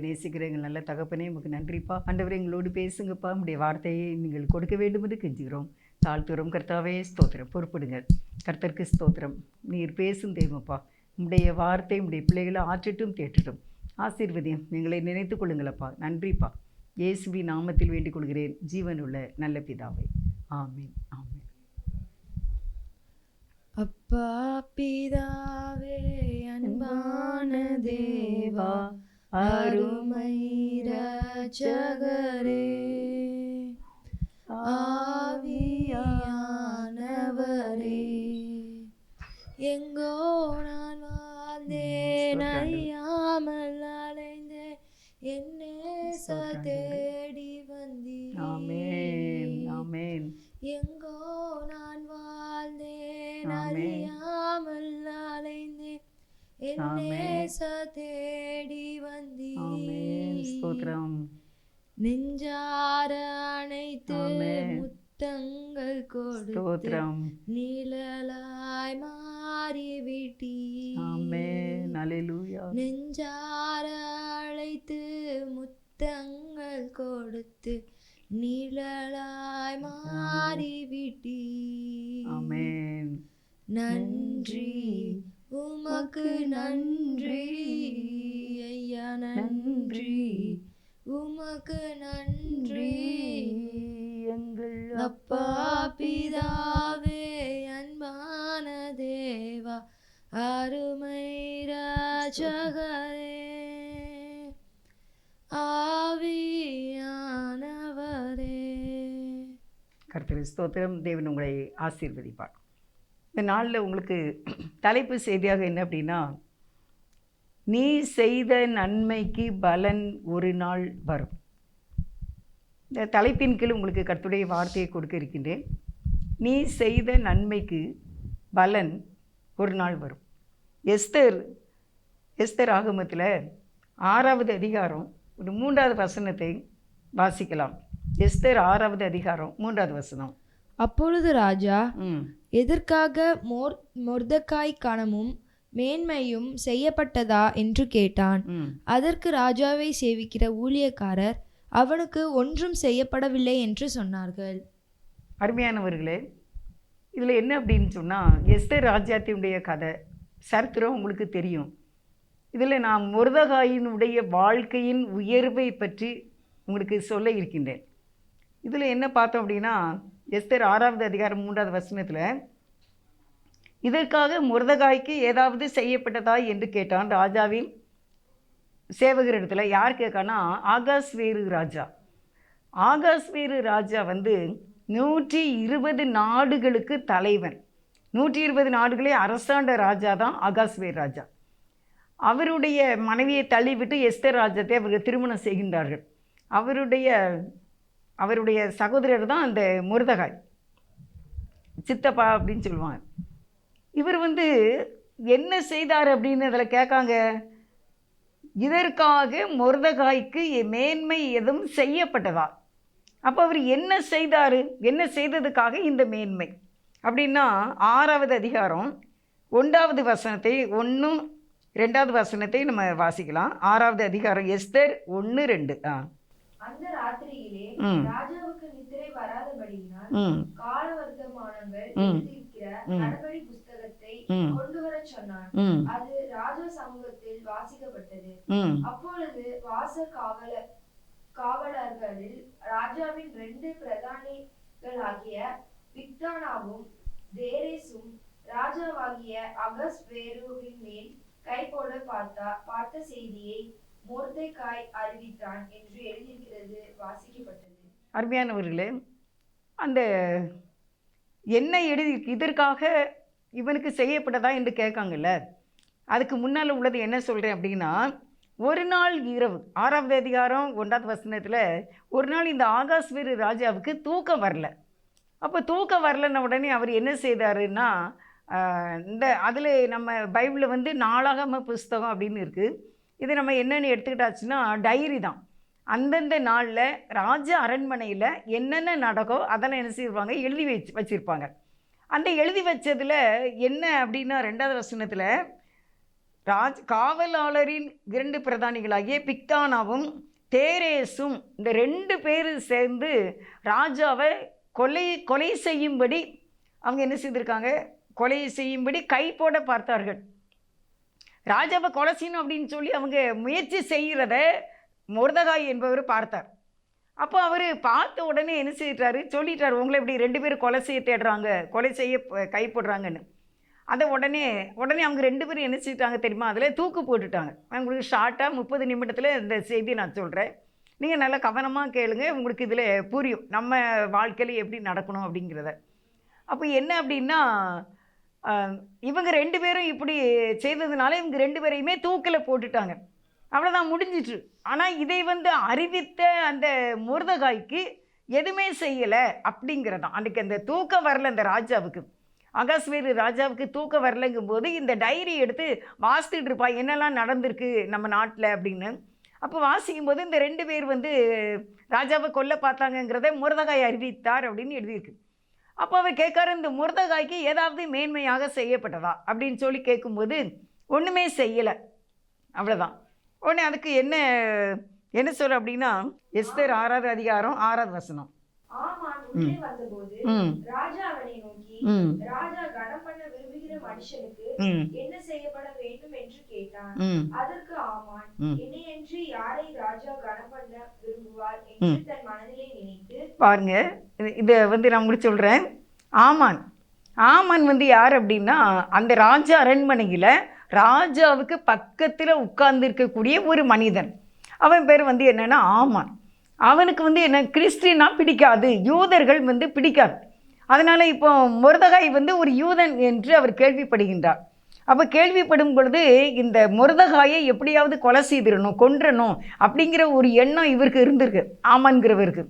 நேசிக்கிறேங்க நல்ல தகப்பனே, உமக்கு நன்றிப்பா. ஆண்டவரே, எங்களோடு பேசுங்கப்பா. உம்முடைய வார்த்தையை நீங்கள் கொடுக்க வேண்டும் என்று கெஞ்சுகிறோம். தாழ்த்துறோம் கர்த்தாவே. ஸ்தோத்திரம். பொறுப்படுங்க கர்த்தருக்கு ஸ்தோத்திரம். நீர் பேசும் தெய்வப்பா. உம்முடைய வார்த்தை உம்முடைய பிள்ளைகளை ஆற்றட்டும் தேற்றட்டும். ஆசீர்வதியம் எங்களை நினைத்து கொள்ளுங்களப்பா. நன்றிப்பா. இயேசுவி நாமத்தில் வேண்டிக் கொள்கிறேன் ஜீவனுள்ள நல்ல பிதாவே. ஆமீன் ஆமீன். அப்பா பிதாவே, அன்பான தேவா, அருமை இரட்சகரே, ஆவியானவரே, எங்கோ நான் வாழ்ந்தேன் அறியாமல் அலைந்தேன், என்னை தேடி வந்தீர். ஆமென் ஆமென். எங்கோ நான் வாழ்ந்தேன் அறியாமல் அலைந்தேன், என்னை தேடி வந்தீர். ஸ்தோத்திரம். நெஞ்சார அணைத்து முத்தங்கள் கொடுத்து நிழலாய் மாறிவிட்டீர். ஆமென். அல்லேலூயா. நெஞ்சார அழைத்து முத்தங்கள் கொடுத்து நிழலாய் மாறிவிட்டீர். ஆமென். நன்றி உமக்கு நன்றி ஐயா, நன்றி உமக்கு நன்றி எங்கள் அப்பா பிதாவே, அன்பான தேவா, அருமை இரட்சகரே, ஆவியானவரே. கர்த்தருக்கு ஸ்தோத்திரம். தேவன் உங்களை ஆசீர்வதிப்பார். இந்த நாளில் உங்களுக்கு தலைப்பு செய்தியாக என்ன அப்படின்னா, நீ செய்த நன்மைக்கு பலன் ஒரு நாள் வரும். இந்த தலைப்பின் கீழ் உங்களுக்கு கர்த்தருடைய வார்த்தையை கொடுக்க இருக்கின்றேன். நீ செய்த நன்மைக்கு பலன் ஒரு நாள் வரும். எஸ்தர் ஆகமத்தில் 6வது அதிகாரம் ஒரு 3வது வசனத்தை வாசிக்கலாம். எஸ்தர் 6வது அதிகாரம் 3வது வசனம். அப்பொழுது ராஜா எதற்காக மொர்தெகாய் கனமும் மேன்மையும் செய்யப்பட்டதா என்று கேட்டான். அதற்கு ராஜாவை சேவிக்கிற ஊழியக்காரர் அவனுக்கு ஒன்றும் செய்யப்படவில்லை என்று சொன்னார்கள். அருமையானவர்களே, இதில் என்ன அப்படின்னு சொன்னால், எஸ்தர் ராஜ்யத்தினுடைய கதை சரித்திரம் உங்களுக்கு தெரியும். இதில் நான் மொர்தெகாயினுடைய வாழ்க்கையின் உயர்வை பற்றி உங்களுக்கு சொல்ல இருக்கின்றேன். இதில் என்ன பார்த்தோம் அப்படின்னா, எஸ்தர் 6வது அதிகாரம் 3வது வசனத்தில், இதற்காக மொர்தெகாய்க்கு ஏதாவது செய்யப்பட்டதா என்று கேட்டான் ராஜாவின் சேவகர் இடத்துல. யார் கேட்கான்னா, ஆகாஸ்வேரு ராஜா. ஆகாஸ்வேரு ராஜா 120 நாடுகளுக்கு தலைவன். 120 நாடுகளே அரசாண்ட ராஜா தான் ஆகாஸ்வேரு ராஜா. அவருடைய மனைவியை தள்ளிவிட்டு எஸ்தர் ராஜ்யத்தை அவர்கள் திருமணம் செய்கின்றார்கள். அவருடைய சகோதரர் தான் அந்த மொர்தெகாய், சித்தப்பா அப்படின்னு சொல்லுவாங்க. இவர் என்ன செய்தார் அப்படின்னு அதில் கேட்காங்க. இதற்காக மொர்தெகாய்க்கு மேன்மை எதுவும் செய்யப்பட்டதா? அப்போ அவர் என்ன செய்தார்? என்ன செய்ததுக்காக இந்த மேன்மை அப்படின்னா, 6வது அதிகாரம் 1வது வசனத்தை 1, 2வது வசனத்தை நம்ம வாசிக்கலாம். 6வது அதிகாரம் எஸ்தர் 1:2. அந்த ராத்திரியிலே ராஜாவுக்கு நித்திரை வராதபடியினால் கால வர்த்தமானங்கள் எழுதியிருக்கிற நடபடி புஸ்தகத்தை கொண்டு வர சொன்னான். அது ராஜா சமூகத்தில் வாசிக்கப்பட்டது. அப்பொழுது வாசல் காவலர்களில் ராஜாவின் 2 பிரதானிகளாகிய பிக்தானாவும் தேரேசும் ராஜாவாகிய அகஸ்வேருவின் மேல் கை போட பார்த்த செய்தியை மொர்தெகாய் அறிவித்தான் என்று எழுதியிருக்கிறது வாசிக்கப்பட்டது. அருமையானவர்களே, அந்த என்ன எழுதி இதற்காக இவனுக்கு செய்யப்பட்டதா என்று கேட்காங்கல்ல, அதுக்கு முன்னால் உள்ளது என்ன சொல்கிறேன் அப்படின்னா, ஒரு நாள் இரவு 6வது அதிகாரம் 1வது வசனத்தில், ஒரு நாள் இந்த ஆகாஸ்வேரு ராஜாவுக்கு தூக்கம் வரல. அப்போ தூக்கம் வரலன்ன உடனே அவர் என்ன செய்தாருன்னா, அதில் நம்ம பைபிளில் நாளாகம புஸ்தகம் அப்படின்னு இருக்குது. இது நம்ம என்னென்னு எடுத்துக்கிட்டாச்சுன்னா டைரி தான். அந்தந்த நாளில் ராஜ அரண்மனையில் என்னென்ன நடக்கோ அதெல்லாம் என்ன செய்வாங்க, எழுதி வச்சிருப்பாங்க. அந்த எழுதி வச்சதில் என்ன அப்படின்னா 2வது வசனத்தில் காவலாளரின் 2 பிரதானிகளாகிய பிக்தானாவும் தேரேசும் இந்த 2 பேரும் சேர்ந்து ராஜாவை கொலை செய்யும்படி அவங்க என்ன செய்திருக்காங்க, கொலை செய்யும்படி கை போட பார்த்தார்கள். ராஜாவை கொலை செய்யணும் அப்படின்னு சொல்லி அவங்க முயற்சி செய்கிறத மொர்தகாய் என்பவர் பார்த்தார். அப்போ அவர் பார்த்த உடனே என்ன செய்கிறாரு, சொல்லிட்டார், உங்களை இப்படி 2 பேரும் கொலை செய்ய தேடுறாங்க, கொலை செய்ய கை போடுறாங்கன்னு. அதை உடனே அவங்க 2 பேரும் என்ன செய்யிட்டாங்க தெரியுமா, அதில் தூக்கு போட்டுட்டாங்க. நான் உங்களுக்கு ஷார்ட்டாக 30 நிமிடத்தில் இந்த செய்தியை நான் சொல்கிறேன், நீங்கள் நல்லா கவனமாக கேளுங்க, உங்களுக்கு இதில் புரியும் நம்ம வாழ்க்கையில் எப்படி நடக்கணும் அப்படிங்கிறத. அப்போ என்ன அப்படின்னா, இவங்க 2 பேரும் இப்படி செய்ததுனால இவங்க 2 பேரையுமே தூக்கில் போட்டுட்டாங்க. அவ்வளோதான், முடிஞ்சிட்டு. ஆனால் இதை அறிவித்த அந்த மொர்தகாய்க்கு எதுவுமே செய்யலை அப்படிங்கிறதான். அன்றைக்கி அந்த தூக்கம் வரல அந்த ராஜாவுக்கு, அகாஸ்வேரு ராஜாவுக்கு தூக்கம் வரலைங்கும் போது இந்த டைரி எடுத்து வாசித்துட்டு இருப்பா, என்னெல்லாம் நடந்திருக்கு நம்ம நாட்டில் அப்படின்னு. அப்போ வாசிக்கும் போது இந்த 2 பேர் ராஜாவை கொல்ல பார்த்தாங்கங்கிறத மொர்தகாய் அறிவித்தார் அப்படின்னு எழுதியிருக்கு. அப்போ அவர் கேட்காரு, இந்த மொர்தகாய்க்கு ஏதாவது மேன்மையாக செய்யப்பட்டதா அப்படின்னு சொல்லி கேட்கும்போது ஒன்றுமே செய்யலை, அவ்வளோதான். உடனே அதுக்கு என்ன சொல்ற அப்படின்னா, எஸ்தர் 6வது அதிகாரம் 6வது வசனம். ஆமான் உள்ளே வந்தபோது ராஜா அவனை நோக்கி, ராஜா கனம் பண்ண விரும்புகிற மனுஷனுக்கு என்ன செய்யப்பட வேண்டும் என்று கேட்டான். அதற்கு ஆமான், என்னையன்றி யாரை ராஜா கனம் பண்ண விரும்புவார் என்று தன் மனதிலே நினைத்து. பாருங்க, இதை நான் முடிச்சு சொல்றேன். ஆமான் யார் அப்படின்னா, அந்த ராஜா அரண்மனையில் ராஜாவுக்கு பக்கத்தில் உட்கார்ந்து இருக்கக்கூடிய ஒரு மனிதன். அவன் பேர் என்னன்னா ஆமான். அவனுக்கு என்ன, கிறிஸ்டினா பிடிக்காது, யூதர்கள் பிடிக்காது. அதனால் இப்போ மொர்தகாய் ஒரு யூதன் என்று அவர் கேள்விப்படுகின்றார். அப்போ கேள்விப்படும் பொழுது இந்த மொர்தகாயை எப்படியாவது கொலை செய்திடணும், கொன்றணும் அப்படிங்கிற ஒரு எண்ணம் இவருக்கு இருந்திருக்கு, ஆமான்கிறவருக்கு.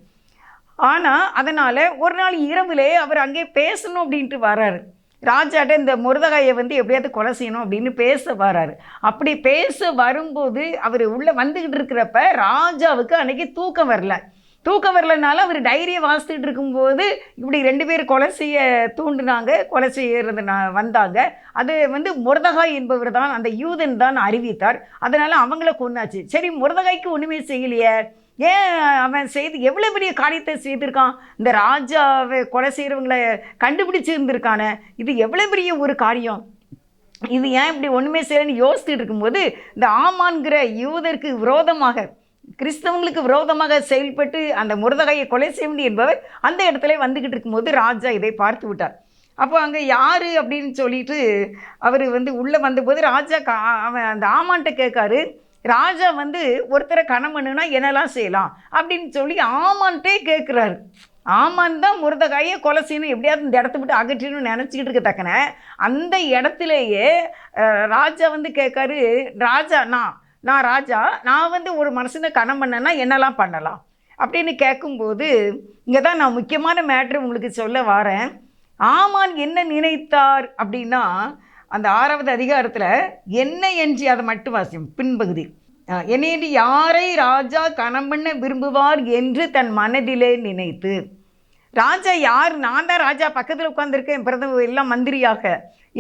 ஆனால் அதனால் ஒரு நாள் இரவுலே அவர் அங்கே பேசணும் அப்படின்ட்டு வர்றாரு. ராஜாட்ட இந்த மொர்தகாயை எப்படியாவது கொலை செய்யணும் அப்படின்னு பேச வர்றாரு. அப்படி பேச வரும்போது அவர் உள்ளே வந்துக்கிட்டு இருக்கிறப்ப ராஜாவுக்கு அன்றைக்கி தூக்கம் வரலனால அவர் டைரியை வாசித்துட்டு இருக்கும்போது இப்படி 2 பேர் கொலை செய்ய தூண்டினாங்க, கொலை செய்யறது வந்தாங்க. அது மொர்தகாய் என்பவர் தான், அந்த யூதன் தான் அறிவித்தார். அதனால் அவங்கள கொன்னாச்சு. சரி, மொர்தகாய்க்கு ஒன்றுமே செய்யலையே, ஏன் அவன் எவ்வளோ பெரிய காரியத்தை செய்திருக்கான், இந்த ராஜாவை கொலை செய்கிறவங்களை கண்டுபிடிச்சி இருந்திருக்கானே, இது எவ்வளோ பெரிய ஒரு காரியம், இது ஏன் இப்படி ஒன்றுமே செய்யலைன்னு யோசிச்சுட்டு இருக்கும்போது இந்த ஆமான்கிற யூதருக்கு விரோதமாக, கிறிஸ்தவங்களுக்கு விரோதமாக செயல்பட்டு அந்த மொர்தகாயை கொலை செய்ய வேண்டிய என்பவர் அந்த இடத்துல வந்துக்கிட்டு இருக்கும்போது ராஜா இதை பார்த்து விட்டார். அப்போ அங்கே யார் அப்படின்னு சொல்லிட்டு அவர் உள்ளே வந்தபோது ராஜா அவன் அந்த ஆமான்ட்ட கேட்காரு, ராஜா ஒருத்தரை கணவனுனா என்னெல்லாம் செய்யலாம் அப்படின்னு சொல்லி ஆமான்ட்டே கேட்குறாரு. ஆமான் தான் மொர்தகாயை கொலை செய்யணும், எப்படியாவது இந்த இடத்த விட்டு அகற்றணும்னு நினச்சிக்கிட்டு இருக்க தக்கன அந்த இடத்துலையே ராஜா கேட்காரு, ராஜா நான் ராஜா, நான் ஒரு மனுஷனை கணம் பண்ணேன்னா என்னெல்லாம் பண்ணலாம் அப்படின்னு கேட்கும்போது இங்கே தான் நான் முக்கியமான மேட்ரு உங்களுக்கு சொல்ல வரேன். ஆமான் என்ன நினைத்தார் அப்படின்னா, அந்த 6வது அதிகாரத்தில் என்ன என்று அதை மட்டும் வாசியும் பின்பகுதி. என்னையன்றி யாரை ராஜா கணம் பண்ண விரும்புவார் என்று தன் மனதிலே நினைத்து. ராஜா யார், நான் தான் ராஜா பக்கத்தில் உட்கார்ந்துருக்கேன், பிரதம எல்லாம் மந்திரியாக,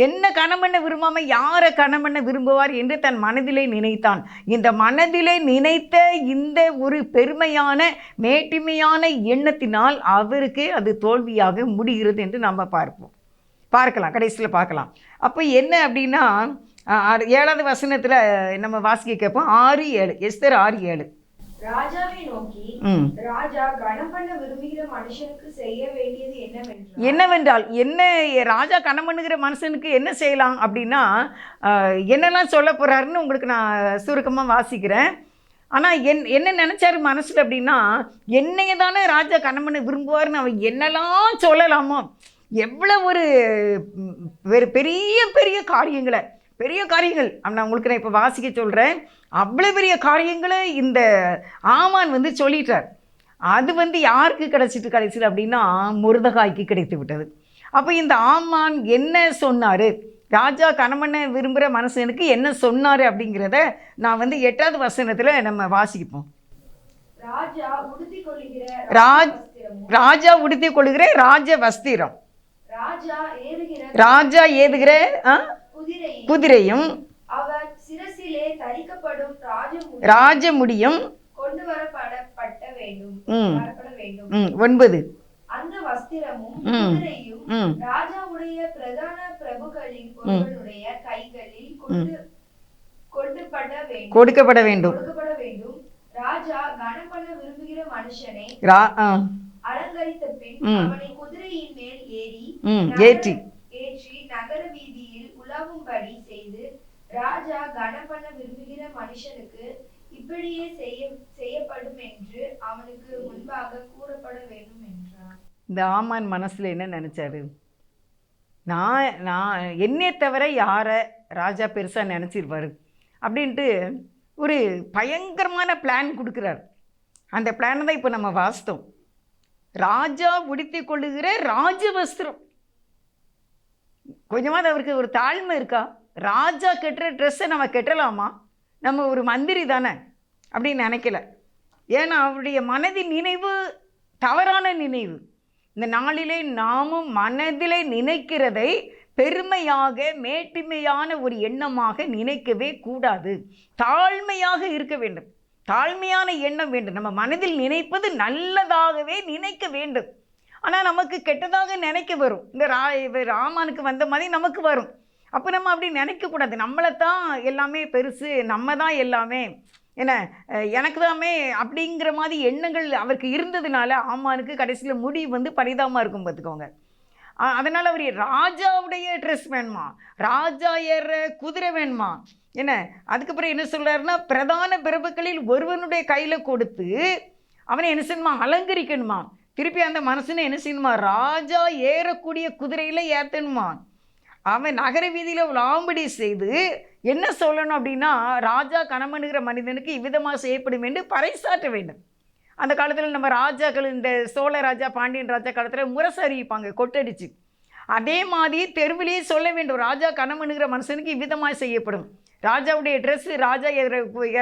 என்ன கணம் பண்ண விரும்பாமல் யாரை கணம் பண்ண விரும்புவார் என்று தன் மனதிலே நினைத்தான். இந்த மனதிலே நினைத்த இந்த ஒரு பெருமையான மேட்டிமையான எண்ணத்தினால் அவருக்கு அது தோல்வியாக முடிகிறது என்று நம்ம பார்க்கலாம், கடைசியில் பார்க்கலாம். அப்போ என்ன அப்படின்னா, 7வது வசனத்தில் நம்ம வாசிக்க கேட்போம். 6:7, எஸ்தர் 6:7. ராஜாவை நோக்கி, ராஜா கனம் பண்ண விரும்புகிற மனுஷனுக்கு செய்ய வேண்டியது என்னவென்றால் என்ன, ராஜா கனம் பண்ணுகிற மனுஷனுக்கு என்ன செய்யலாம் அப்படின்னா, என்னெல்லாம் சொல்ல போகிறாருன்னு உங்களுக்கு நான் சுருக்கமாக வாசிக்கிறேன். ஆனால் என்ன நினச்சாரு மனசில் அப்படின்னா, என்னைய தானே ராஜா கனம் பண்ண விரும்புவார்னு அவன் என்னெல்லாம் சொல்லலாமோ, எவ்வளோ ஒரு பெரிய பெரிய காரியங்கள் நான் உங்களுக்கு நான் இப்போ வாசிக்க சொல்கிறேன். அவ்வளோ பெரிய காரியங்களை இந்த ஆமான் சொல்லிட்டார். அது யாருக்கு கிடச்சிட்டு கடைசியில் அப்படின்னா மொர்தகாய்க்கு கிடைத்து விட்டது. அப்போ இந்த ஆமான் என்ன சொன்னார், ராஜா கணவனை விரும்புகிற மனுஷனுக்கு என்ன சொன்னார் அப்படிங்கிறத நான் 8வது வசனத்தில் நம்ம வாசிப்போம். ராஜா உடுத்திக் கொள்ளுகிற ராஜா உடுத்திக் கொள்ளுகிற ராஜ வஸ்திரம், ராஜா ஏதுகிற குதிரையும் அவர் சிரசிலே தரிக்கப்படும் ராஜமுடியும் கொண்டு வரப்பட வேண்டும். 9 அந்த வஸ்திரமும் குதிரையும் ராஜாவுடைய பிரதான பிரபுக்களின் ஒருவனுடைய கைகளில் கொடுக்கப்பட வேண்டும். ராஜா கனம் பண்ண விரும்புகிற மனுஷனை அலங்கரித்த பின் அவனை குதிரையின் மேல் ஏற்றி நகர வீதியில் உலாவும்படி செய்து, ராஜா கனம் பண்ண விரும்புகிற மனுஷனுக்கு இப்படியே செய்யப்படும் என்று அவனுக்கு முன்பாக கூறப்பட வேண்டும் என்றார். இந்த ஆமான் மனசுல என்ன நினைச்சாரு? நான் என்னை தவிர யாரை ராஜா பெருசா நினைச்சிருப்பாரு அப்படின்ட்டு ஒரு பயங்கரமான பிளான் கொடுக்குறார். அந்த பிளானை தான் இப்போ நம்ம வாசித்தோம். ராஜா உடுத்தி கொள்ளுகிற ராஜவஸ்திரம். கொஞ்சமாவது அவருக்கு ஒரு தாழ்மை இருக்கா? ராஜா கட்டுற ட்ரெஸ்ஸை நம்ம கட்டலாமா? நம்ம ஒரு மந்திரி தானே அப்படின்னு நினைக்கல. ஏன்னா அவருடைய மனதின் நினைவு தவறான நினைவு. இந்த நாளிலே நாமும் மனதிலே நினைக்கிறதை பெருமையாக மேட்டிமையான ஒரு எண்ணமாக நினைக்கவே கூடாது. தாழ்மையாக இருக்க வேண்டும். தாழ்மையான எண்ணம் வேண்டும். நம்ம மனதில் நினைப்பது நல்லதாகவே நினைக்க வேண்டும். ஆனால் நமக்கு கெட்டதாக நினைக்க வரும். இந்த ராமானுக்கு வந்த மாதிரி நமக்கு வரும். அப்போ நம்ம அப்படி நினைக்கக்கூடாது. நம்மளை தான் எல்லாமே பெருசு, நம்ம தான் எல்லாமே, என்ன எனக்கு தாமே அப்படிங்கிற மாதிரி எண்ணங்கள் அவருக்கு இருந்ததுனால ஆமானுக்கு கடைசியில் முடி பரிதாபமாக இருக்கும் பார்த்துக்கோங்க. அதனால் அவர் ராஜாவுடைய ட்ரெஸ் வேணுமா, ராஜா ஏற குதிரை வேணுமா, என்ன அதுக்கப்புறம் என்ன சொல்கிறாருன்னா பிரதான பிரபுக்களில் ஒருவனுடைய கையில் கொடுத்து அவனை என்ன செய்யணுமா, அலங்கரிக்கணுமா. திருப்பி அந்த மனுஷனை என்ன செய்யணுமா, ராஜா ஏறக்கூடிய குதிரையில் ஏற்றணுமா. அவன் நகர வீதியில் உலாம்படி செய்து என்ன சொல்லணும் அப்படின்னா, ராஜா கணமனுகிற மனிதனுக்கு இவ்விதமாக செய்யப்படும் என்று பறைசாற்ற வேண்டும். அந்த காலத்தில் நம்ம ராஜாக்கள், இந்த சோழ ராஜா பாண்டியன் ராஜா காலத்தில் முரசு அறிவிப்பாங்க கொட்டடிச்சு. அதே மாதிரி தெருவிலேயே சொல்ல வேண்டும், ராஜா கணமனுகிற மனுஷனுக்கு இவ்விதமாக செய்யப்படும். ராஜாவுடைய ட்ரெஸ்ஸு, ராஜா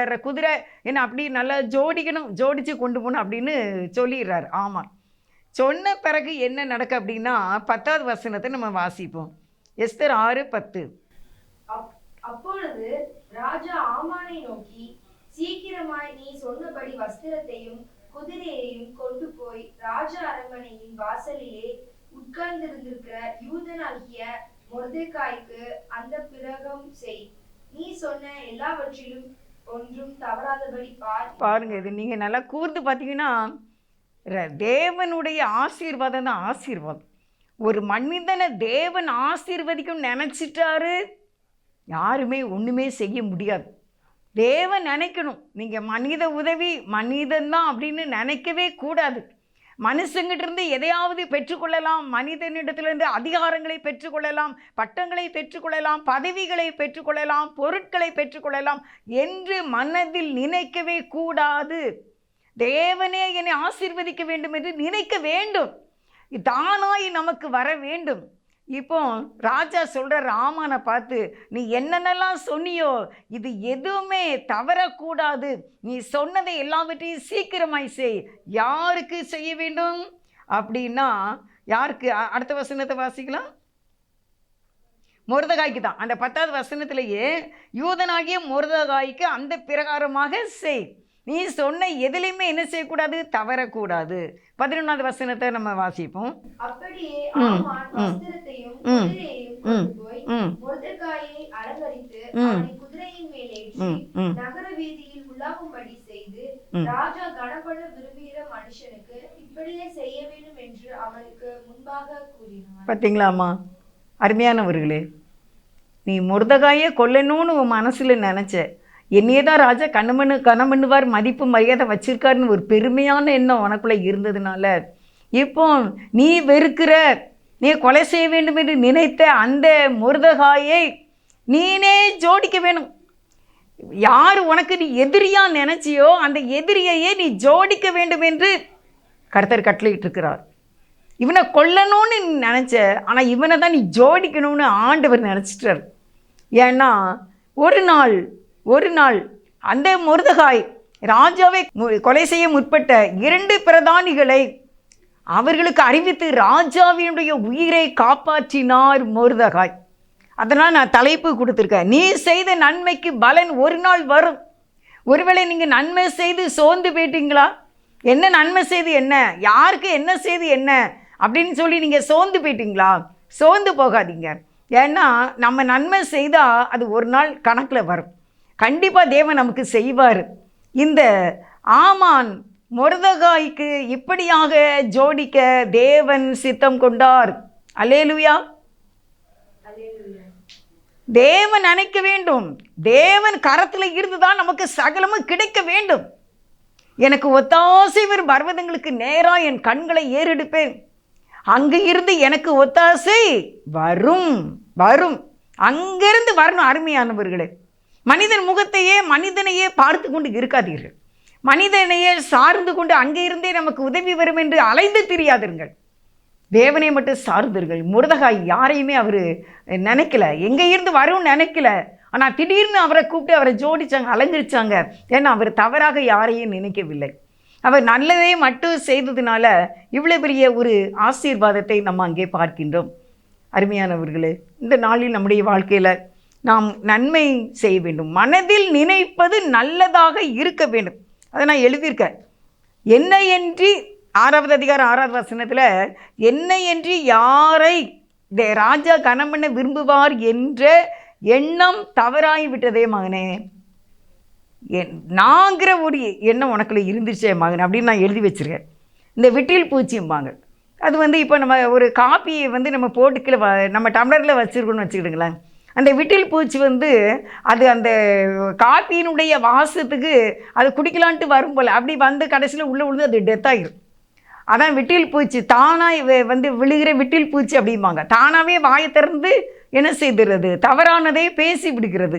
ஏற குதிரை என்ன அப்படி நல்லா ஜோடிக்கணும், ஜோடித்து கொண்டு போகணும் அப்படின்னு சொல்லிடுறாரு. ஆமாம், சொன்ன பிறகு என்ன நடக்க அப்படின்னா 10வது வசனத்தை நம்ம வாசிப்போம். எஸ்தர் 6:10. அப்பொழுது ராஜா ஆமானை நோக்கி, சீக்கிரமாய் நீ சொன்னபடி வஸ்திரத்தையும் குதிரையையும் கொண்டு போய் ராஜா அரண்மனையின் வாசலிலே உட்கார்ந்திருந்திருக்கிற யூதனாகிய மொர்தெகாய்க்கு அந்த பிரகம் செய். நீ சொன்ன எல்லாவற்றிலும் ஒன்றும் தவறாதபடி பாருங்க. இது நீங்க நல்லா கூர்ந்து பார்த்தீங்கன்னா தேவனுடைய ஆசீர்வாதம் தான் ஆசீர்வாதம். ஒரு மனிதனை தேவன் ஆசீர்வதிக்கும் நினைச்சிட்டாரு, யாருமே ஒண்ணுமே செய்ய முடியாது. தேவன் நினைக்கணும். நீங்கள் மனித உதவி மனிதன்தான் அப்படின்னு நினைக்கவே கூடாது. மனுஷங்கிட்ட இருந்து எதையாவது பெற்றுக்கொள்ளலாம், மனிதனிடத்திலிருந்து அதிகாரங்களை பெற்றுக்கொள்ளலாம், பட்டங்களை பெற்றுக்கொள்ளலாம், பதவிகளை பெற்றுக்கொள்ளலாம், பொருட்களை பெற்றுக்கொள்ளலாம் என்று மனதில் நினைக்கவே கூடாது. தேவனே என்னை ஆசீர்வதிக்க வேண்டும் என்று நினைக்க வேண்டும். தானாய் நமக்கு வர வேண்டும். இப்போ ராஜா சொல்கிற ஆமானை பார்த்து, நீ என்னென்னலாம் சொன்னியோ இது எதுவுமே தவறக்கூடாது, நீ சொன்னதை எல்லாவற்றையும் சீக்கிரமாய் செய். யாருக்கு செய்ய வேண்டும் அப்படின்னா, யாருக்கு? அடுத்த வசனத்தை வாசிக்கலாம். மொர்தெகாய்க்கு தான். அந்த 10வது வசனத்திலேயே யூதனாகிய மொர்தெகாய்க்கு அந்த பிரகாரமாக செய். நீ சொன்ன எதுலையுமே என்ன செய்யக்கூடாது, தவறக்கூடாது. 11வது வசனத்தை நம்ம வாசிப்போம். அப்படியே ஆமான் வஸ்திரத்தையும் குதிரையையும் கொண்டு போய் மொர்தெகாயை அலங்கரித்து அவனை குதிரையின் மேல் ஏற்றி நகர வீதியில் உலாவும்படி செய்து, ராஜா கனப்பட விரும்புகிற மனுஷனுக்கு இப்படியே செய்ய வேண்டும் என்று அவனுக்கு முன்பாக கூறினார். பார்த்தீங்களாம்மா, அருமையானவர்களே, நீ மொர்தெகாயை கொல்லணும்னு உன் மனசுல நினைச்ச, என்னையே தான் ராஜா கணமண்ணுவார், மதிப்பு மரியாதை வச்சிருக்காருன்னு ஒரு பெருமையான எண்ணம் உனக்குள்ளே இருந்ததுனால, இப்போ நீ வெறுக்கிற, நீ கொலை செய்ய வேண்டும் என்று நினைத்த அந்த மொர்தெகாயை நீனே ஜோடிக்க வேணும். யார் உனக்கு நீ எதிரியாக நினைச்சியோ அந்த எதிரியையே நீ ஜோடிக்க வேண்டும் என்று கர்த்தர் கட்டளையிட்டு இருக்கிறார். இவனை கொல்லணும்னு நீ நினச்ச, ஆனால் இவனை தான் நீ ஜோடிக்கணும்னு ஆண்டவர் நினச்சிட்டார். ஏன்னா ஒரு நாள் அந்த மொர்தெகாய் ராஜாவை கொலை செய்ய முற்பட்ட 2 பிரதானிகளை அவர்களுக்கு அறிவித்து ராஜாவினுடைய உயிரை காப்பாற்றினார் மொர்தெகாய். அதனால் நான் தலைப்பு கொடுத்துருக்கேன், நீ செய்த நன்மைக்கு பலன் ஒரு நாள் வரும். ஒருவேளை நீங்கள் நன்மை செய்து சோர்ந்து போயிட்டீங்களா? என்ன நன்மை செய்து என்ன, யாருக்கு என்ன செய்து என்ன அப்படின்னு சொல்லி நீங்கள் சோர்ந்து போயிட்டீங்களா? சோர்ந்து போகாதீங்க. ஏன்னா நம்ம நன்மை செய்தால் அது ஒரு நாள் கணக்கில் வரும். கண்டிப்பாக தேவன் நமக்கு செய்வார். இந்த ஆமான் மொர்தெகாய்க்கு இப்படியாக ஜோடிக்க தேவன் சித்தம் கொண்டார். அல்லேலூயா. தேவன் நினைக்க வேண்டும். தேவன் கரத்தில் இருந்துதான் நமக்கு சகலமும் கிடைக்க வேண்டும். எனக்கு ஒத்தாசை வரும் பர்வதங்களுக்கு நேராக என் கண்களை ஏறெடுப்பேன், அங்கு இருந்து எனக்கு ஒத்தாசை வரும் வரும் அங்கிருந்து வரணும். அருமையானவர்களே, மனிதன் முகத்தையே மனிதனையே பார்த்து கொண்டு இருக்காதீர்கள். மனிதனையே சார்ந்து கொண்டு அங்கே இருந்தே நமக்கு உதவி வரும் என்று அலைந்து திரியாதீர்கள். தேவனை மட்டும் சார்ந்தீர்கள். மொர்தெகாய் யாரையுமே அவர் நினைக்கல, எங்கே இருந்து வரும்னு நினைக்கல. ஆனால் திடீர்னு அவரை கூப்பிட்டு அவரை ஜோடிச்சாங்க, அலங்கரிச்சாங்க. ஏன்னா அவர் தவறாக யாரையும் நினைக்கவில்லை. அவர் நல்லதே மட்டும் செய்ததுனால இவ்வளோ பெரிய ஒரு ஆசீர்வாதத்தை நம்ம அங்கே பார்க்கின்றோம். அருமையானவர்களே, இந்த நாளில் நம்முடைய வாழ்க்கையில் நாம் நன்மை செய்ய வேண்டும். மனதில் நினைப்பது நல்லதாக இருக்க வேண்டும். அதை நான் எழுதியிருக்கேன். என்னையன்றி 6வது அதிகாரம் 6வது வசனத்தில், என்னையன்றி யாரை ராஜா கனம் பண்ண விரும்புவார் என்ற எண்ணம் தவறாகி விட்டதே மகனே. நாங்கிற ஒரு எண்ணம் உனக்குள்ள இருந்துச்சே மகன் அப்படின்னு நான் எழுதி வச்சுருக்கேன். இந்த விட்டில் பூச்சிம்பாங்க. அது இப்போ நம்ம ஒரு காப்பியை நம்ம போட்டுக்கில் நம்ம டம்ளரில் வச்சுருக்கோன்னு வச்சுக்கிடுங்களேன். அந்த விட்டில் பூச்சி அது அந்த காப்பியினுடைய வாசத்துக்கு அது குடிக்கலான்ட்டு வரும் போல் அப்படி கடைசியில் உள்ளே விழுந்து அது டெத் ஆகிடும். அதான் விட்டில் பூச்சி. தானாக விழுகிற விட்டில் பூச்சி அப்படிம்பாங்க. தானாகவே வாயை திறந்து என்ன செய்கிறது, தவறானதை பேசி விடுகிறது.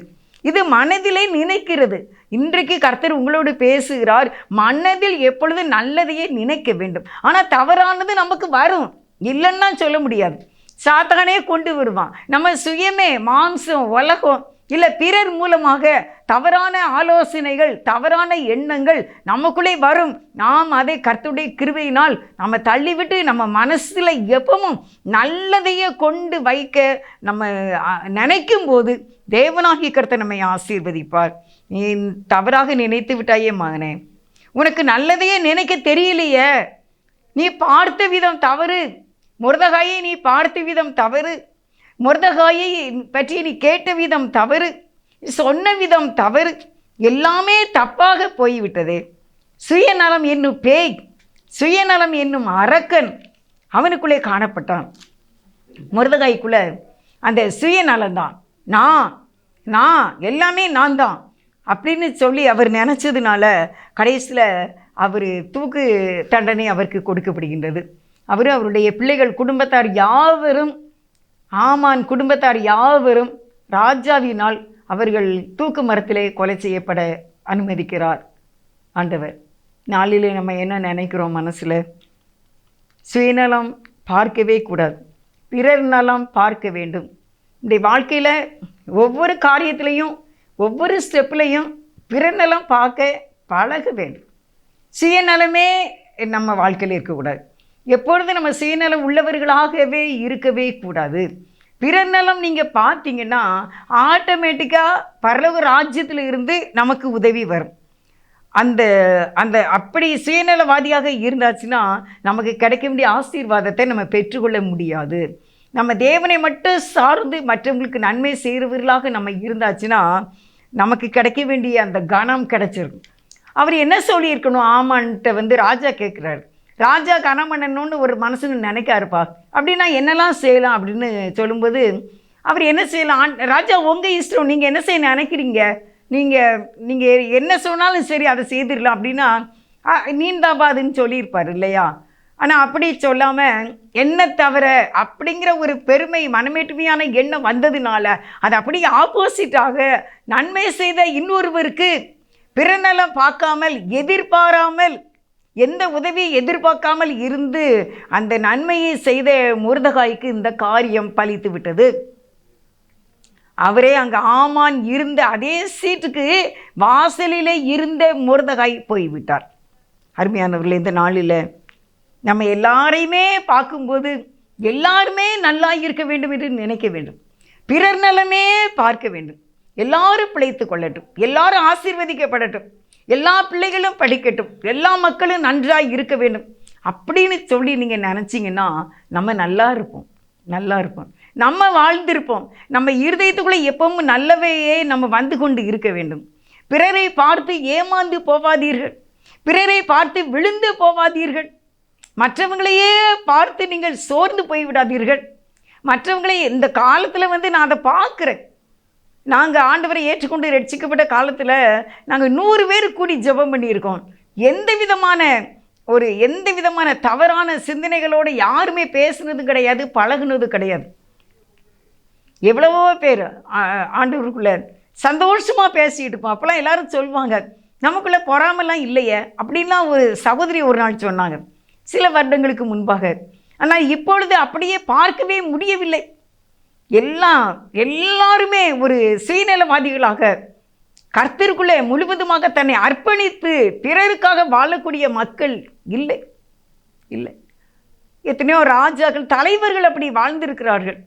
இது மனதிலே நினைக்கிறது. இன்றைக்கு கர்த்தர் உங்களோடு பேசுகிறார். மனதில் எப்பொழுது நல்லதையே நினைக்க வேண்டும். ஆனால் தவறானது நமக்கு வரும், இல்லைன்னா சொல்ல முடியாது. சாத்தானே கொண்டு வருவான். நம்ம சுயமே மாம்சம் உலகம் இல்லை பிறர் மூலமாக தவறான ஆலோசனைகள் தவறான எண்ணங்கள் நமக்குள்ளே வரும். நாம் அதை கர்த்தருடைய கிருபையினால் நம்ம தள்ளிவிட்டு நம்ம மனசில் எப்பவும் நல்லதையே கொண்டு வைக்க நம்ம நினைக்கும் போது தேவனாகிய கர்த்தர் நம்மை ஆசீர்வதிப்பார். நீ தவறாக நினைத்து விட்டாயே மகனே, உனக்கு நல்லதையே நினைக்க தெரியலையே, நீ பார்த்த விதம் தவறு. மொர்தெகாயை நீ பார்த்த விதம் தவறு. மொர்தெகாயை பற்றி நீ கேட்ட விதம் தவறு, சொன்ன விதம் தவறு. எல்லாமே தப்பாக போய்விட்டதே. சுயநலம் என்னும் பேய், சுயநலம் என்னும் அரக்கன் அவனுக்குள்ளே காணப்பட்டான். மொர்தெகாய்க்குள்ளே அந்த சுயநலம்தான். நான் எல்லாமே நான் தான் அப்படின்னு சொல்லி அவர் நினச்சதுனால கடைசியில் அவர் தூக்கு தண்டனை அவருக்கு கொடுக்கப்படுகின்றது. அவருடைய பிள்ளைகள் குடும்பத்தார் யாவரும், ஆமான் குடும்பத்தார் யாவரும் ராஜாவினால் அவர்கள் தூக்கு மரத்திலே கொலை செய்யப்பட அனுமதிக்கிறார் ஆண்டவர். நாளிலே நம்ம என்ன நினைக்கிறோம் மனசில்? சுயநலம் பார்க்கவே கூடாது, பிறர் நலம் பார்க்க வேண்டும். இந்த வாழ்க்கையில் ஒவ்வொரு காரியத்திலையும் ஒவ்வொரு ஸ்டெப்லையும் பிறர் நலம் பார்க்க பழக வேண்டும். சுயநலமே நம்ம வாழ்க்கையில் இருக்கக்கூடாது. எப்பொழுது நம்ம சுயநலம் உள்ளவர்களாகவே இருக்கவே கூடாது. பிறர் நலம் நீங்கள் பார்த்தீங்கன்னா ஆட்டோமேட்டிக்காக பரலோக ராஜ்யத்தில் இருந்து நமக்கு உதவி வரும். அந்த அந்த அப்படி சுயநலவாதியாக இருந்தாச்சுன்னா நமக்கு கிடைக்க வேண்டிய ஆசீர்வாதத்தை நம்ம பெற்றுக்கொள்ள முடியாது. நம்ம தேவனை மட்டும் சார்ந்து மற்றவங்களுக்கு நன்மை செய்கிறவர்களாக நம்ம இருந்தாச்சுன்னா நமக்கு கிடைக்க வேண்டிய அந்த கனம் கிடைச்சிருக்கும். அவர் என்ன சொல்லியிருக்கணும்? ஆமான்ட்ட ராஜா கேட்குறாரு. ராஜா கனம் பண்ணணும்னு ஒரு மனசுன்னு நினைக்காருப்பா, அப்படின்னா என்னெல்லாம் செய்யலாம் அப்படின்னு சொல்லும்போது அவர் என்ன செய்யலாம்? ராஜா உங்கள் இஷ்டம், நீங்கள் என்ன செய்ய நினைக்கிறீங்க, நீங்கள் என்ன சொன்னாலும் சரி அதை செய்திடலாம் அப்படின்னா நீந்தாபாதுன்னு சொல்லியிருப்பார் இல்லையா? ஆனால் அப்படி சொல்லாமல் என்ன தவிர அப்படிங்கிற ஒரு பெருமை மனமேட்டுமையான எண்ணம் வந்ததுனால அது அப்படியே ஆப்போசிட்டாக நன்மை செய்த இன்னொருவருக்கு பிறநலம் பார்க்காமல் எதிர்பாராமல் எந்த உதவியை எதிர்பார்க்காமல் இருந்து அந்த நன்மையை செய்த மொர்தெகாய்க்கு இந்த காரியம் பலித்து விட்டது. அவரே அங்கே ஆமான் இருந்த அதே சீட்டுக்கு வாசலிலே இருந்த மொர்தெகாய் போய்விட்டார். அருமையானவர்களே, இந்த நாளில் நம்ம எல்லாரையுமே பார்க்கும்போது எல்லாருமே நல்லா இருக்க வேண்டும் என்று நினைக்க வேண்டும். பிறர் நலமே பார்க்க வேண்டும். எல்லாரும் பிழைத்து கொள்ளட்டும், எல்லாரும் ஆசீர்வதிக்கப்படட்டும், எல்லா பிள்ளைகளும் படிக்கட்டும், எல்லா மக்களும் நன்றாக இருக்க வேண்டும் அப்படின்னு சொல்லி நீங்கள் நினச்சிங்கன்னா நம்ம நல்லா இருப்போம், நல்லா இருப்போம், நம்ம வாழ்ந்திருப்போம். நம்ம இருதயத்துக்குள்ளே எப்பவும் நல்லவையே நம்ம வந்து கொண்டு இருக்க வேண்டும். பிறரை பார்த்து ஏமாந்து போவாதீர்கள், பிறரை பார்த்து விழுந்து போவாதீர்கள், மற்றவங்களையே பார்த்து நீங்கள் சோர்ந்து போய்விடாதீர்கள். மற்றவங்களே இந்த காலத்தில் நான் அதை பார்க்குறேன். நாங்கள் ஆண்டவரை ஏற்றுக்கொண்டு ரட்சிக்கப்பட்ட காலத்தில் நாங்கள் 100 பேர் கூடி ஜெபம் பண்ணியிருக்கோம். எந்த விதமான தவறான சிந்தனைகளோடு யாருமே பேசுனது கிடையாது, பழகுனது கிடையாது. எவ்வளவோ பேர் ஆண்டவருக்குள்ளே சந்தோஷமாக பேசிகிட்டு இருப்போம். அப்போல்லாம் எல்லாரும் சொல்லுவாங்க, நமக்குள்ளே பொறாமலாம் இல்லையே அப்படின்லாம் ஒரு சகோதரி ஒரு நாள் சொன்னாங்க, சில வருடங்களுக்கு முன்பாக. ஆனால் இப்பொழுது அப்படியே பார்க்கவே முடியவில்லை. எல்லாருமே ஒரு சுயநலவாதிகளாக கர்த்தருக்குள்ளே முழுவதுமாக தன்னை அர்ப்பணித்து பிறருக்காக வாழக்கூடிய மக்கள் இல்லை. எத்தனையோ ராஜாக்கள், தலைவர்கள் அப்படி வாழ்ந்திருக்கிறார்கள்.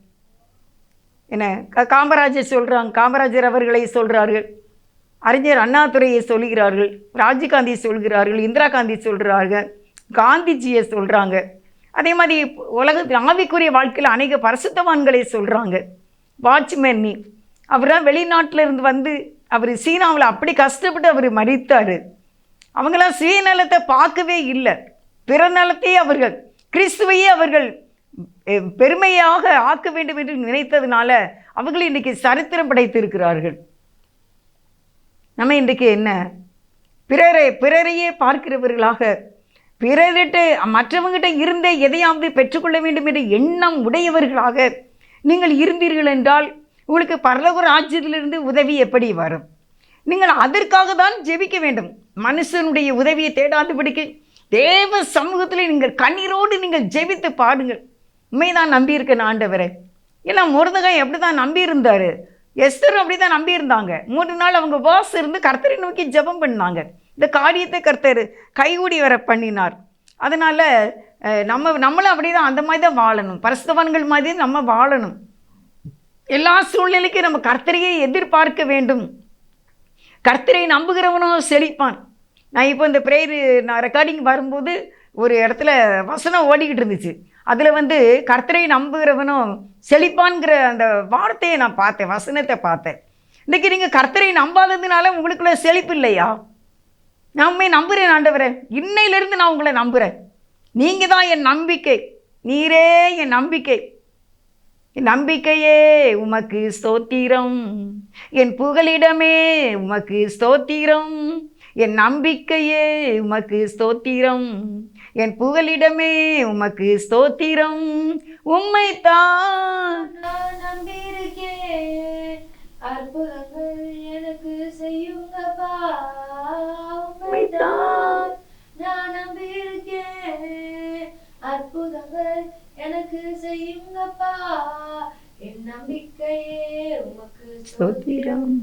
என்ன காமராஜர் அவர்களை சொல்கிறார்கள், அறிஞர் அண்ணாதுரையை சொல்கிறார்கள், ராஜீவ்காந்தி சொல்கிறார்கள், இந்திரா காந்தி சொல்கிறார்கள், காந்திஜியை சொல்கிறாங்க. அதே மாதிரி உலகத்தில் ஆவிக்குரிய வாழ்க்கையில் அநேக பரிசுத்தவான்களை சொல்கிறாங்க. வாட்ச்மேன் அவர் தான் வெளிநாட்டில் இருந்து வந்து அவர் சீனாவில் அப்படி கஷ்டப்பட்டு அவர் மரித்தார். அவங்களாம் சுயநலத்தை பார்க்கவே இல்லை, பிற நலத்தையே அவர்கள், கிறிஸ்துவையே அவர்கள் பெருமையாக ஆக்க வேண்டும் என்று நினைத்ததுனால அவர்கள் இன்றைக்கி சரித்திரம் படைத்திருக்கிறார்கள். நம்ம இன்றைக்கு என்ன, பிறரையே பார்க்கிறவர்களாக, பிறர்கிட்ட மற்றவங்கிட்ட இருந்த எதையாவது பெற்றுக்கொள்ள வேண்டும் என்ற எண்ணம் உடையவர்களாக நீங்கள் இருந்தீர்கள் என்றால் உங்களுக்கு பரலோக ராஜ்யத்திலிருந்து உதவி எப்படி வரும்? நீங்கள் அதற்காக தான் ஜெபிக்க வேண்டும். மனுஷனுடைய உதவியை தேடாதபடிக்கு தேவ சமூகத்தில் நீங்கள் கண்ணீரோடு நீங்கள் ஜெபித்து பாடுங்கள். உண்மைதான் நம்பியிருக்கேன் ஆண்டவரை. ஏன்னா மொர்தெகாய் அப்படி தான் நம்பியிருந்தார், எஸ்தரும் அப்படி தான் நம்பியிருந்தாங்க. 3 நாள் அவங்க உபவாசம் இருந்து கர்த்தரை நோக்கி ஜெபம் பண்ணாங்க. இந்த காரியத்தை கர்த்தர் கைகூடி வர பண்ணினார். அதனால் நம்மளும் அப்படி தான், அந்த மாதிரி தான் வாழணும், பரிசுத்தவான்கள் மாதிரி நம்ம வாழணும். எல்லா சூழ்நிலைக்கும் நம்ம கர்த்தரையே எதிர்பார்க்க வேண்டும். கர்த்தரை நம்புகிறவனோ செழிப்பான். நான் இப்போ இந்த நான் ரெக்கார்டிங் வரும்போது ஒரு இடத்துல வசனம் ஓடிக்கிட்டு இருந்துச்சு. அதில் கர்த்தரை நம்புகிறவனும் செழிப்பான்கிற அந்த வார்த்தையை நான் பார்த்தேன், வசனத்தை பார்த்தேன். இன்றைக்கி நீங்கள் கர்த்தரை நம்பாததுனால உங்களுக்குள்ள செழிப்பு இல்லையா? நான் உண்மை நம்புகிறேன் ஆண்டவரே, இன்னையிலிருந்து நான் உங்களை நம்புகிறேன். நீங்கள் தான் என் நம்பிக்கை, நீரே என் நம்பிக்கை. என் நம்பிக்கையே உமக்கு ஸ்தோத்திரம், என் புகலிடமே உமக்கு ஸ்தோத்திரம். என் நம்பிக்கையே உமக்கு ஸ்தோத்திரம், என் புகலிடமே உமக்கு ஸ்தோத்திரம். உம்மைத்தான் நான் நம்பியிருக்கேன், அற்புதங்கள் எனக்கு செய்யுங்கப்பா. உம்மைத்தான் நான் நம்பியிருக்கேன், அற்புதங்கள் எனக்கு செய்யுங்கப்பா. என் நம்பிக்கையே உமக்கு ஸ்தோத்திரம்,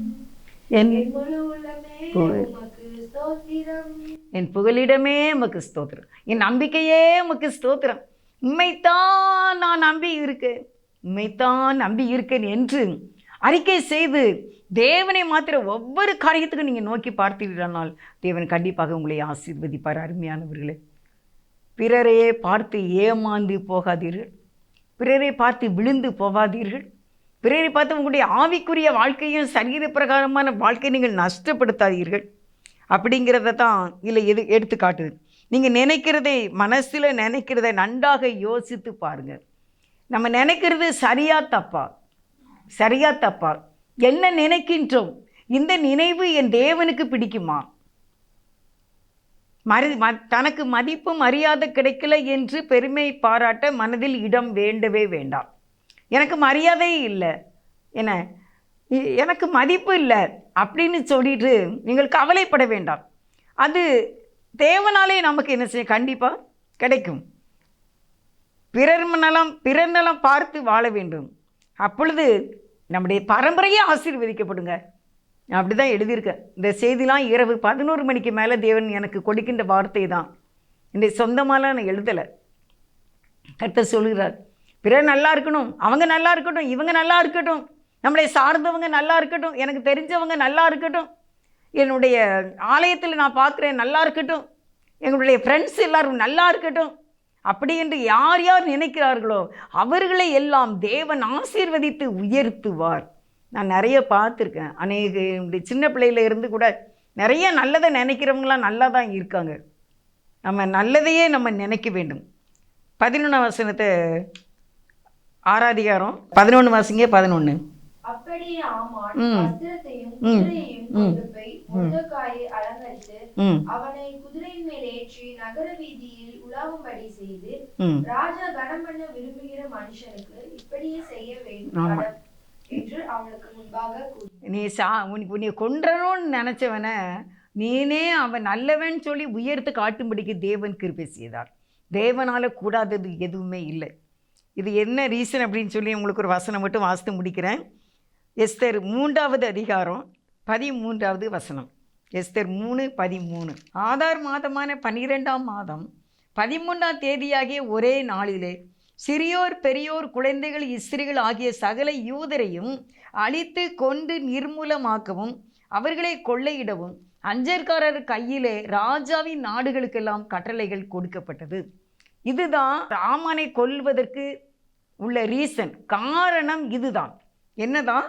என் முழு உள்ளமே உமக்கு ஸ்தோத்திரம். என் புகலிடமே உமக்கு ஸ்தோத்திரம், என் நம்பிக்கையே உமக்கு ஸ்தோத்திரம். உம்மைத்தான் நான் நம்பி இருக்கேன், உம்மைத்தான் நம்பி இருக்கேன் என்று அறிக்கை செய்து தேவனை மாத்திர ஒவ்வொரு காரியத்துக்கும் நீங்கள் நோக்கி பார்த்தீர்களானால் தேவன் கண்டிப்பாக உங்களை ஆசீர்வதிப்பார். அருமையானவர்களே, பிறரையே பார்த்து ஏமாந்து போகாதீர்கள், பிறரை பார்த்து விழுந்து போகாதீர்கள், பிறரை பார்த்து உங்களுடைய ஆவிக்குரிய வாழ்க்கையும் சரீர பிரகாரமான வாழ்க்கையை நீங்கள் நஷ்டப்படுத்தாதீர்கள். அப்படிங்கிறத தான் இல்லை எடுத்துக்காட்டுது. நீங்கள் நினைக்கிறதை, மனசில் நினைக்கிறதை நன்றாக யோசித்து பாருங்கள். நம்ம நினைக்கிறது சரியா தப்பா, என்ன நினைக்கின்றோம், இந்த நினைவு என் தேவனுக்கு பிடிக்குமா? தனக்கு மதிப்பு மரியாதை கிடைக்கல என்று பெருமை பாராட்ட மனதில் இடம் வேண்டவே வேண்டாம். எனக்கு மரியாதை இல்லை, எனக்கு மதிப்பு இல்லை அப்படின்னு சொல்லிட்டு நீங்கள் கவலைப்பட வேண்டாம். அது தேவனாலே நமக்கு என்ன செய்ய கண்டிப்பாக கிடைக்கும். பிறர் நலம் பார்த்து வாழ வேண்டும். அப்பொழுது நம்முடைய பரம்பரையே ஆசீர்வதிக்கப்படுங்க. நான் அப்படி தான் எழுதியிருக்கேன். இந்த செய்திலாம் இரவு 11 மணிக்கு மேலே தேவன் எனக்கு கொடுக்கின்ற வார்த்தை தான். இந்த சொந்தமாலாம் நான் எழுதலை. கர்த்தர் சொல்கிறார், பிறர் நல்லா இருக்கணும், அவங்க நல்லா இருக்கட்டும், இவங்க நல்லா இருக்கட்டும், நம்மளை சார்ந்தவங்க நல்லா இருக்கட்டும், எனக்கு தெரிஞ்சவங்க நல்லா இருக்கட்டும், என்னுடைய ஆலயத்தில் நான் பார்க்குறேன் நல்லா இருக்கட்டும், எங்களுடைய ஃப்ரெண்ட்ஸ் எல்லாரும் நல்லா இருக்கட்டும், அப்படி என்று யார் யார் நினைக்கிறார்களோ அவர்களை எல்லாம் தேவன் ஆசீர்வதித்து உயர்த்துவார். நான் நிறைய பார்த்துருக்கேன். அநேக சின்ன பிள்ளையில இருந்து கூட நிறைய நல்லதை நினைக்கிறவங்களாம் நல்லா தான் இருக்காங்க. நம்ம நல்லதையே நம்ம நினைக்க வேண்டும். 11 வசனத்தை 6 அதிகாரம் 11 வாசிங்க. 11. அப்படியே ஆமான் வஸ்திரத்தையும் குதிரையையும் கொண்டு போய் மொர்தெகாயை அலங்கரித்து அவனை குதிரையின் மேல் ஏற்றி நகர வீதியில் உலாவும்படி செய்து, ராஜா கனம் பண்ண விரும்புகிற மனுஷனுக்கு இப்படியே செய்ய வேண்டும் என்று அவனுக்கு முன்பாக கூறினார். நீ கொன்றணும்னு நினைச்சவனை நீனே அவன் நல்லவன் சொல்லி உயர்த்து காட்டும்படிக்கு தேவன் கிருபை செய்தார். தேவனால கூடாதது எதுவுமே இல்லை. இது என்ன ரீசன் அப்படின்னு சொல்லி உங்களுக்கு ஒரு வசனம் மட்டும் வாசித்து முடிக்கிறேன். எஸ்தர் 3வது அதிகாரம் 13வது வசனம். எஸ்தர் 3:13. ஆதார் மாதமான 12ஆம் மாதம் 13ஆம் தேதியாகிய ஒரே நாளிலே சிறியோர் பெரியோர் குழந்தைகள் ஸ்திரீகள் ஆகிய சகல யூதரையும் அழித்து கொண்டு நிர்மூலமாக்கவும் அவர்களை கொள்ளையிடவும் அஞ்சற்காரர் கையிலே ராஜாவின் நாடுகளுக்கெல்லாம் கட்டளைகள் கொடுக்கப்பட்டது. இதுதான் ஆமானை கொல்வதற்கு உள்ள ரீசன், காரணம் இதுதான். என்னதான்?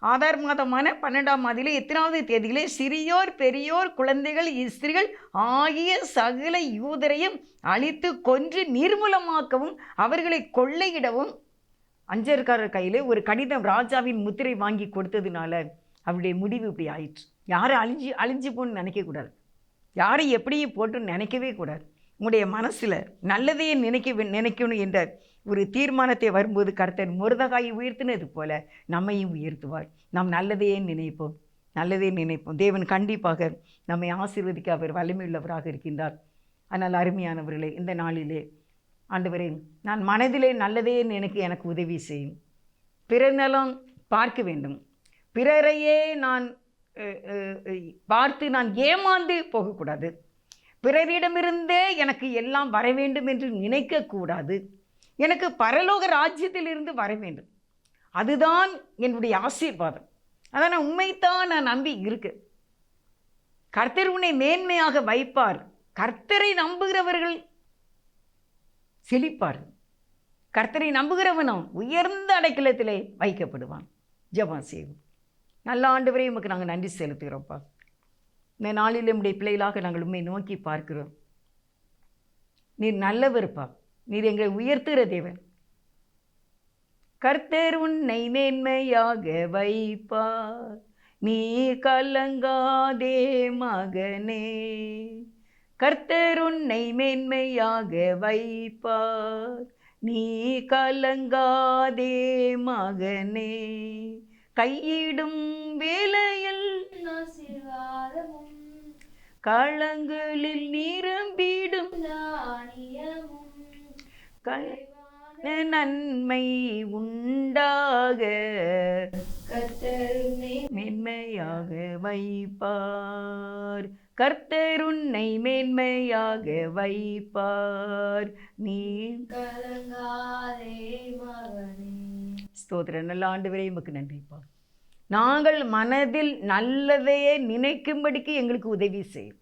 ஆதார் மாதமான 12ஆம் மாதத்திலே எத்தனாவது தேதியிலே சிறியோர் பெரியோர் குழந்தைகள் ஸ்திரீகள் ஆகிய சகல யூதரையும் அழித்து கொன்று நிர்மூலமாக்கவும் அவர்களை கொள்ளையிடவும் அஞ்சற்காரர் கையில் ஒரு கடிதம் ராஜாவின் முத்திரை வாங்கி கொடுத்ததுனால அவருடைய முடிவு இப்படி ஆயிற்று. யாரும் அழிஞ்சு போன்னு நினைக்கக்கூடாது, யாரை எப்படியும் போட்டுன்னு நினைக்கவே கூடாது. உங்களுடைய மனசில் நல்லதையே நினைக்கணும் என்ற ஒரு தீர்மானத்தை வரும்போது கர்த்தர் மொர்தெகாயை உயர்த்தினது போல நம்மையும் உயர்த்துவார். நாம் நல்லதையே நினைப்போம், நல்லதே நினைப்போம். தேவன் கண்டிப்பாக நம்மை ஆசீர்வதிக்க அவர் வலிமையுள்ளவராக இருக்கின்றார். ஆனால் அருமையானவர்களே, இந்த நாளிலே ஆண்டவரே, நான் மனதிலே நல்லதே எனக்கு உதவி செய்யும். பிறர் நலம் பார்க்க வேண்டும், பிறரையே நான் பார்த்து நான் ஏமாந்து போகக்கூடாது, பிறரிடமிருந்தே எனக்கு எல்லாம் வர வேண்டும் என்று நினைக்கக்கூடாது. எனக்கு பரலோக ராஜ்யத்திலிருந்து வர வேண்டும், அதுதான் என்னுடைய ஆசீர்வாதம். அதான் நான் உண்மைத்தான் நான் நம்பி இருக்கு. கர்த்தர் உன்னை மேன்மையாக வைப்பார். கர்த்தரை நம்புகிறவர்கள் செழிப்பார். கர்த்தரை நம்புகிறவனும் உயர்ந்த அடைக்கலத்திலே வைக்கப்படுவான். ஜெபம் செய்வோம். நல்ல ஆண்டவரே, உமக்கு நாங்கள் நன்றி செலுத்துகிறோம்ப்பா. இந்த நாளில் நம்முடைய பிள்ளைகளாக நாங்கள் உண்மை நோக்கி பார்க்கிறோம். நீர் நல்லவர்ப்பா, நீர் எங்களை உயர்த்துகிற தேவன். கர்த்தர் உன்னை மேன்மையாக வைப்பார், நீ கலங்காதே மகனே. கர்த்தர் உன்னை மேன்மையாக வைப்பார், நீ கலங்காதே மகனே. கையிடும் வேளையில் ஆசீர்வாதமும் களங்களில் நிரம்பிடும் நன்மை உண்டாக கர்த்தர் மேன்மையாக வைப்பார். கர்த்தர் உன்னை மேன்மையாக வைப்பார், நீ கலங்காதே மகனே. ஸ்தோத்திரம். நல்ல ஆண்டவரே, உமக்கு நன்றிப்பா. நாங்கள் மனதில் நல்லதையே நினைக்கும்படிக்கு எங்களுக்கு உதவி செய்யும்.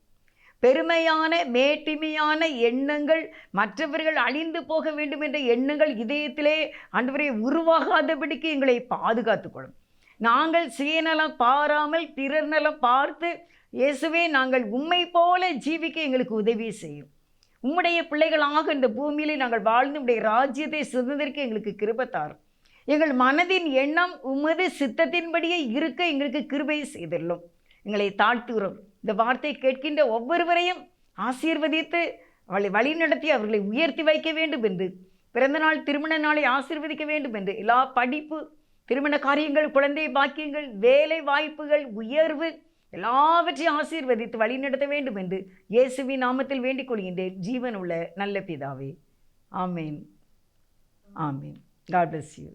பெருமையான மேட்டிமையான எண்ணங்கள், மற்றவர்கள் அழிந்து போக வேண்டும் என்ற எண்ணங்கள் இதயத்திலே ஆண்டவரே உருவாகாதபடிக்கு எங்களை பாதுகாத்துக்கொள்ளும். நாங்கள் சுயநலம் பாராமல் பிறர் நலம் பார்த்து இயேசுவே நாங்கள் உம்மை போல ஜீவிக்க எங்களுக்கு உதவி செய்யும். உம்முடைய பிள்ளைகளாக இந்த பூமியிலே நாங்கள் வாழ்ந்து உம்முடைய ராஜ்யத்தை சுதந்திரிக்க எங்களுக்கு கிருபை தாரும். எங்கள் மனதின் எண்ணம் உமது சித்தத்தின்படியே இருக்க எங்களுக்கு கிருபை செய்துள்ளோம். எங்களை தாழ்த்துகிறோம். இந்த வார்த்தை கேட்கின்ற ஒவ்வொருவரையும் ஆசீர்வதித்து அவளை வழி நடத்தி அவர்களை உயர்த்தி வைக்க வேண்டும் என்று, பிறந்த நாள் திருமண நாளை ஆசீர்வதிக்க வேண்டும் என்று, எல்லா படிப்பு திருமண காரியங்கள் குழந்தை பாக்கியங்கள் வேலை வாய்ப்புகள் உயர்வு எல்லாவற்றையும் ஆசீர்வதித்து வழிநடத்த வேண்டும் என்று இயேசுவின் நாமத்தில் வேண்டிக் கொள்கின்றேன். ஜீவன் உள்ள நல்ல பிதாவே, ஆமேன். ஆமேன். God bless you.